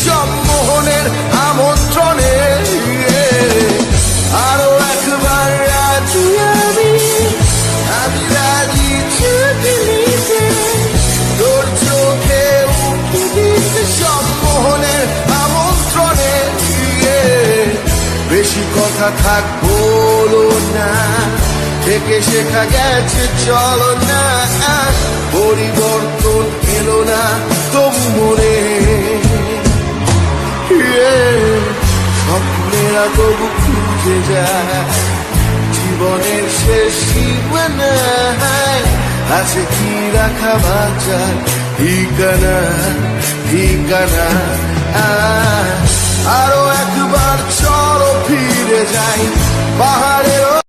সম্মোহনের আমন্ত্রণে। আরো একবার রাজি আমি রাজি ছুটি নিতে, তোর চোখে উঠে দিতে সম্মোহনের আমন্ত্রণে। বেশি কথা থাক বলো না, থেকে শেখা গেছে চলো না, পরিবর্তন এলো না তবু মনে। স্বপ্নেরা তবু খুঁজে যায় জীবনের শেষ সীমানায়, আছে কি রাখা বাঁচার ঠিকানা ঠিকানা। আরো একবার চলো ফিরে যাই